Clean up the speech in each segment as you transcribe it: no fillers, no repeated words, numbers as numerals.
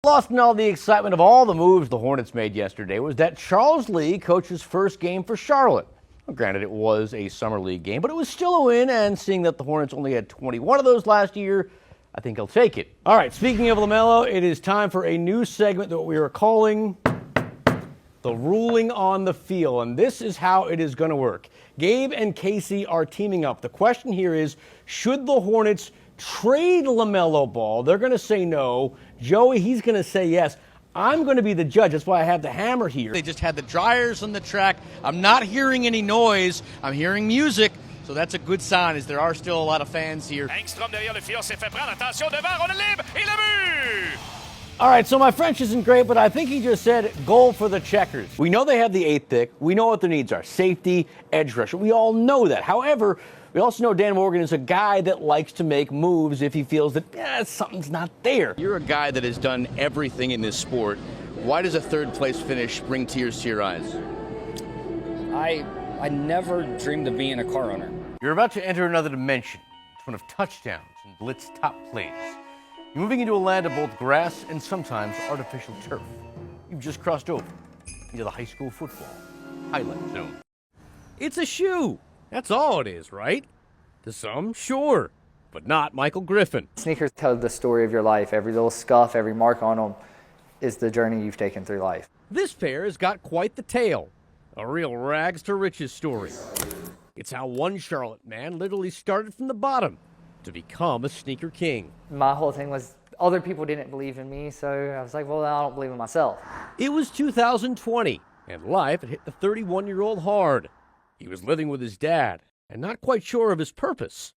Lost in all the excitement of all the moves the Hornets made yesterday was that Charles Lee coached his first game for Charlotte. Well, granted, it was a summer league game, but it was still a win, and seeing that the Hornets only had 21 of those last year, I think he'll take it. All right, speaking of LaMelo, it is time for a new segment that we are calling The Ruling on the Field, and this is how it is going to work. Gabe and Casey are teaming up. The question here is, should the Hornets trade LaMelo Ball? They're going to say no. Joey, he's going to say yes. I'm going to be the judge. That's why I have the hammer here. They just had the dryers on the track. I'm not hearing any noise. I'm hearing music. So that's a good sign, as there are still a lot of fans here. Engstrom derrière le filet s'est fait prendre. Attention devant, on est libre et le but! All right, so my French isn't great, but I think he just said goal for the Checkers. We know they have the eighth pick. We know what their needs are. Safety, edge rusher. We all know that. However, we also know Dan Morgan is a guy that likes to make moves if he feels that something's not there. You're a guy that has done everything in this sport. Why does a third place finish bring tears to your eyes? I never dreamed of being a car owner. You're about to enter another dimension. It's one of touchdowns and blitz top plays. You're moving into a land of both grass and sometimes artificial turf. You've just crossed over into the high school football highlight zone. It's a shoe. That's all it is, right? To some, sure, but not Michael Griffin. Sneakers tell the story of your life. Every little scuff, every mark on them is the journey you've taken through life. This pair has got quite the tale. A real rags to riches story. It's how one Charlotte man literally started from the bottom to become a sneaker king. My whole thing was other people didn't believe in me, so I was like, well, I don't believe in myself. It was 2020, and life had hit the 31-year-old hard. He was living with his dad and not quite sure of his purpose.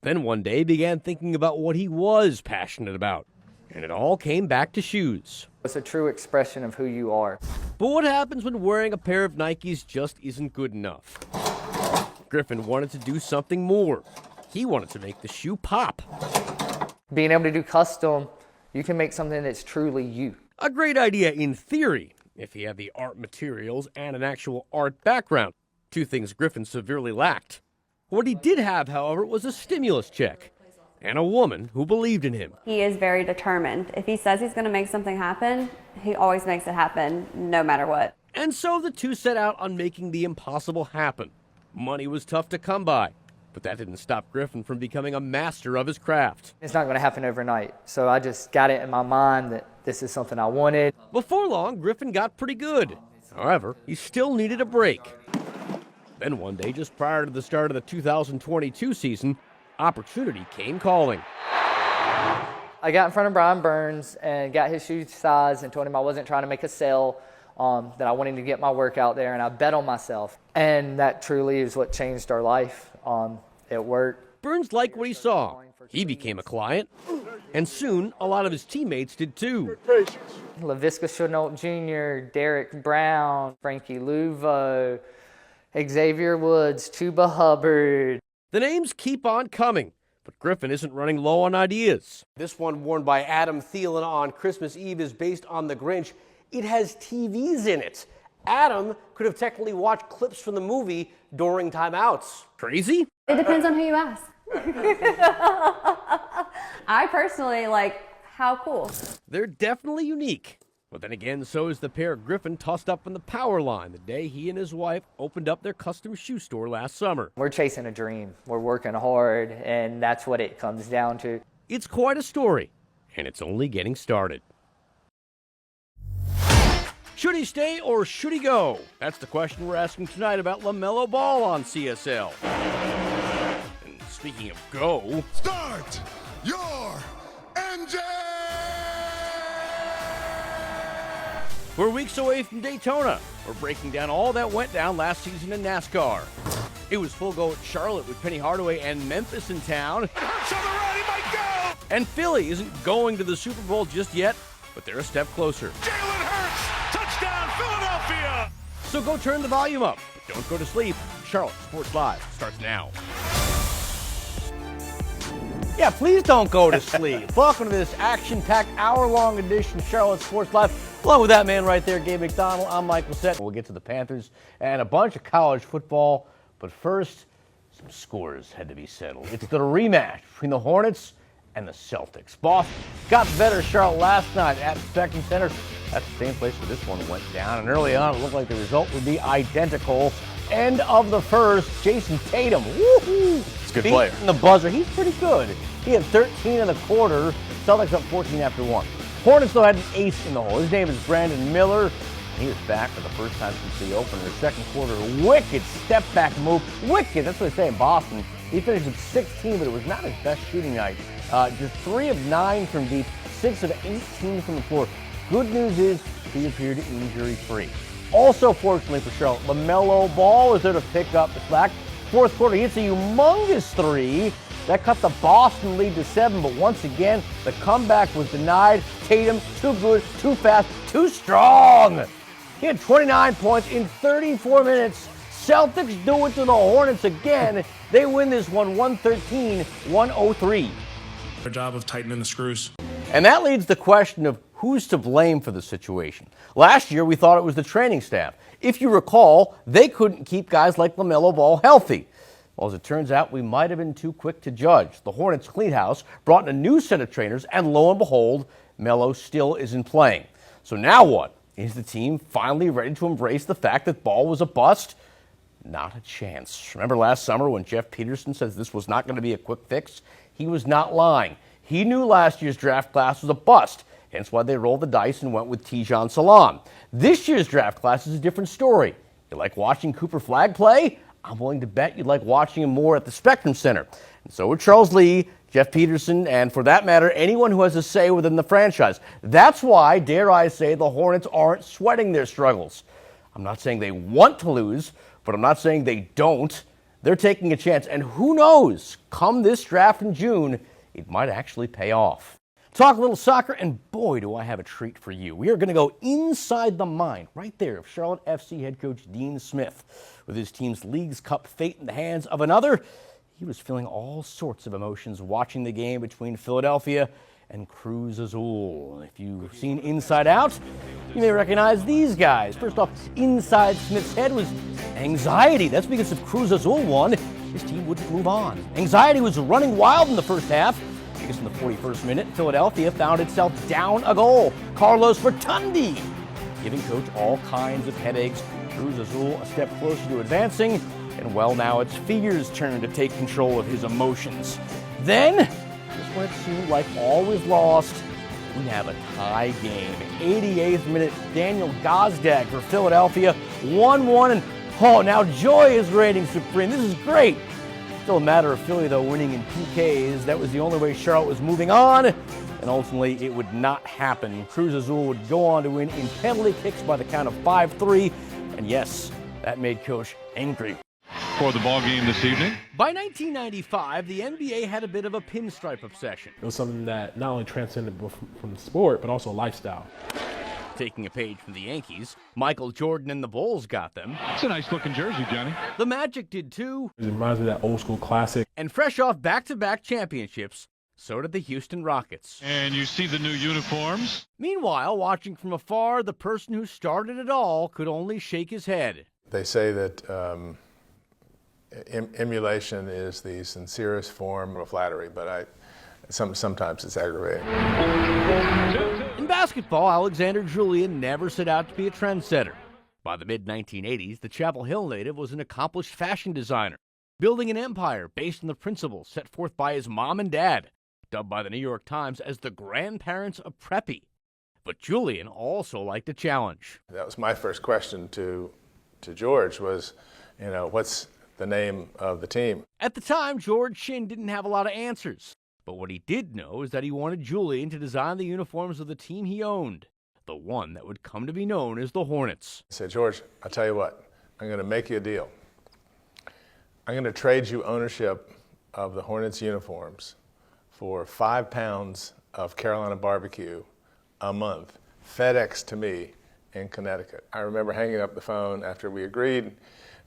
Then one day began thinking about what he was passionate about, and it all came back to shoes. It's a true expression of who you are. But what happens when wearing a pair of Nikes just isn't good enough? Griffin wanted to do something more. He wanted to make the shoe pop. Being able to do custom, you can make something that's truly you. A great idea in theory, if he had the art materials and an actual art background. Two things Griffin severely lacked. What he did have, however, was a stimulus check and a woman who believed in him. He is very determined. If he says he's going to make something happen, he always makes it happen, no matter what. And so the two set out on making the impossible happen. Money was tough to come by, but that didn't stop Griffin from becoming a master of his craft. It's not going to happen overnight, so I just got it in my mind that this is something I wanted. Before long, Griffin got pretty good. However, he still needed a break. Then one day, just prior to the start of the 2022 season, opportunity came calling. I got in front of Brian Burns and got his shoe size and told him I wasn't trying to make a sale, that I wanted to get my work out there, and I bet on myself. And that truly is what changed our life. It worked. Burns liked what he saw. He became a client, and soon a lot of his teammates did too. LaVisca Chenault Jr., Derek Brown, Frankie Luvo, Xavier Woods, Chuba Hubbard. The names keep on coming, but Griffin isn't running low on ideas. This one, worn by Adam Thielen on Christmas Eve, is based on The Grinch. It has TVs in it. Adam could have technically watched clips from the movie during timeouts. Crazy? It depends on who you ask. I personally how cool. They're definitely unique. But then again, so is the pair Griffin tossed up on the power line the day he and his wife opened up their custom shoe store last summer. We're chasing a dream. We're working hard, and that's what it comes down to. It's quite a story, and it's only getting started. Should he stay or should he go? That's the question we're asking tonight about LaMelo Ball on CSL. And speaking of go, start your engine! We're weeks away from Daytona. We're breaking down all that went down last season in NASCAR. It was full go at Charlotte with Penny Hardaway and Memphis in town. Hurts on the right, he might go! And Philly isn't going to the Super Bowl just yet, but they're a step closer. Jalen Hurts, touchdown Philadelphia! So go turn the volume up, but don't go to sleep. Charlotte Sports Live starts now. Yeah, please don't go to sleep. Welcome to this action-packed hour-long edition of Charlotte Sports Live. Along with that man right there, Gabe McDonald, I'm Mike Lacett. We'll get to the Panthers and a bunch of college football. But first, some scores had to be settled. It's the rematch between the Hornets and the Celtics. Boston got the better Charlotte last night at Spectrum Center. That's the same place where this one went down. And early on, it looked like the result would be identical. End of the first, Jason Tatum. Woohoo! He's a good player. The buzzer. He's pretty good. He had 13 in the quarter. Celtics up 14 after one. Hornets, though, had an ace in the hole. His name is Brandon Miller. He was back for the first time since the opener. Second quarter, wicked step-back move. Wicked, that's what they say in Boston. He finished with 16, but it was not his best shooting night. Just 3 of 9 from deep, 6 of 18 from the floor. Good news is he appeared injury-free. Also, fortunately for Charlotte, LaMelo Ball is there to pick up the slack. Fourth quarter, he hits a humongous 3. That cut the Boston lead to 7, but once again, the comeback was denied. Tatum, too good, too fast, too strong. He had 29 points in 34 minutes. Celtics do it to the Hornets again. They win this one 113-103. Their job of tightening the screws. And that leads the question of who's to blame for the situation. Last year, we thought it was the training staff. If you recall, they couldn't keep guys like LaMelo Ball healthy. Well, as it turns out, we might have been too quick to judge. The Hornets clean house brought in a new set of trainers, and lo and behold, Melo still isn't playing. So now what? Is the team finally ready to embrace the fact that Ball was a bust? Not a chance. Remember last summer when Jeff Peterson says this was not going to be a quick fix? He was not lying. He knew last year's draft class was a bust, hence why they rolled the dice and went with Tijan Salam. This year's draft class is a different story. You like watching Cooper Flagg play? I'm willing to bet you'd like watching him more at the Spectrum Center. And so would Charles Lee, Jeff Peterson, and for that matter, anyone who has a say within the franchise. That's why, dare I say, the Hornets aren't sweating their struggles. I'm not saying they want to lose, but I'm not saying they don't. They're taking a chance, and who knows, come this draft in June, it might actually pay off. Talk a little soccer, and boy, do I have a treat for you. We are going to go inside the mind, right there, of Charlotte FC head coach Dean Smith. With his team's Leagues Cup fate in the hands of another, he was feeling all sorts of emotions watching the game between Philadelphia and Cruz Azul. If you've seen Inside Out, you may recognize these guys. First off, inside Smith's head was anxiety. That's because if Cruz Azul won, his team wouldn't move on. Anxiety was running wild in the first half, because in the 41st minute, Philadelphia found itself down a goal. Carlos Rotundi giving coach all kinds of headaches. Cruz Azul a step closer to advancing, and well, now it's Figueres' turn to take control of his emotions. Then, just when it seemed like all was lost, we have a tie game. 88th minute, Daniel Gazdag for Philadelphia, 1-1, and oh, now joy is reigning supreme. This is great. Still a matter of Philly, though, winning in PKs. That was the only way Charlotte was moving on, and ultimately it would not happen. Cruz Azul would go on to win in penalty kicks by the count of 5-3, and yes, that made Coach angry. For the ball game this evening. By 1995, the NBA had a bit of a pinstripe obsession. It was something that not only transcended from the sport, but also a lifestyle. Taking a page from the Yankees, Michael Jordan and the Bulls got them. It's a nice-looking jersey, Johnny. The Magic did too. It reminds me of that old-school classic. And fresh off back-to-back championships, so did the Houston Rockets. And you see the new uniforms. Meanwhile, watching from afar, the person who started it all could only shake his head. They say that emulation is the sincerest form of flattery, but sometimes it's aggravating. In basketball, Alexander Julian never set out to be a trendsetter. By the mid-1980s, the Chapel Hill native was an accomplished fashion designer, building an empire based on the principles set forth by his mom and dad, dubbed by the New York Times as the grandparents of preppy. But Julian also liked a challenge. That was my first question to George was, what's the name of the team? At the time, George Shinn didn't have a lot of answers. But what he did know is that he wanted Julian to design the uniforms of the team he owned, the one that would come to be known as the Hornets. I said, George, I'll tell you what, I'm going to make you a deal. I'm going to trade you ownership of the Hornets uniforms for 5 pounds of Carolina barbecue a month, FedEx to me in Connecticut. I remember hanging up the phone after we agreed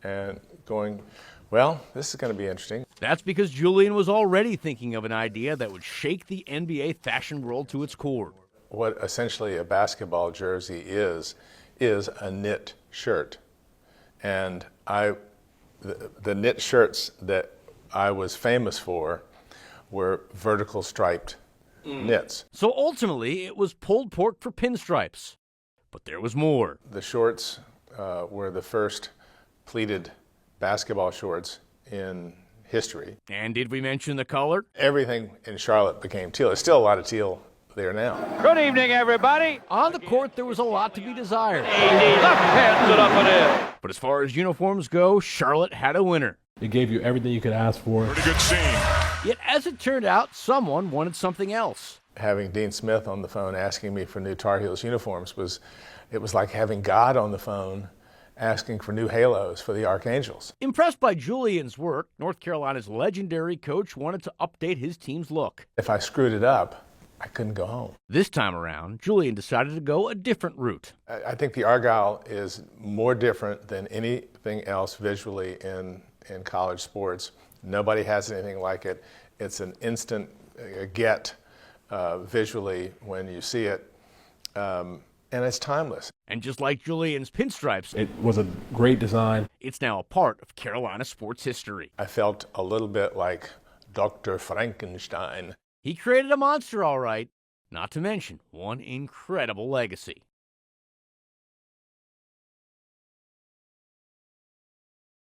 and going, well, this is going to be interesting. That's because Julian was already thinking of an idea that would shake the NBA fashion world to its core. What essentially a basketball jersey is a knit shirt. And the knit shirts that I was famous for were vertical striped knits. So ultimately, it was pulled pork for pinstripes. But there was more. The shorts were the first pleated basketball shorts in history. And did we mention the color? Everything in Charlotte became teal. There's still a lot of teal there now. Good evening, everybody. On the court, there was a lot to be desired. Left hands it up and in. But as far as uniforms go, Charlotte had a winner. It gave you everything you could ask for. Pretty good scene. Yet as it turned out, someone wanted something else. Having Dean Smith on the phone asking me for new Tar Heels uniforms was like having God on the phone asking for new halos for the Archangels. Impressed by Julian's work, North Carolina's legendary coach wanted to update his team's look. If I screwed it up, I couldn't go home. This time around, Julian decided to go a different route. I think the Argyle is more different than anything else visually in college sports. Nobody has anything like it. It's an instant get visually when you see it, and it's timeless. And just like Julian's pinstripes, It was a great design. it's now a part of Carolina sports history. I felt a little bit like Dr. Frankenstein. He created a monster, all right, not to mention one incredible legacy.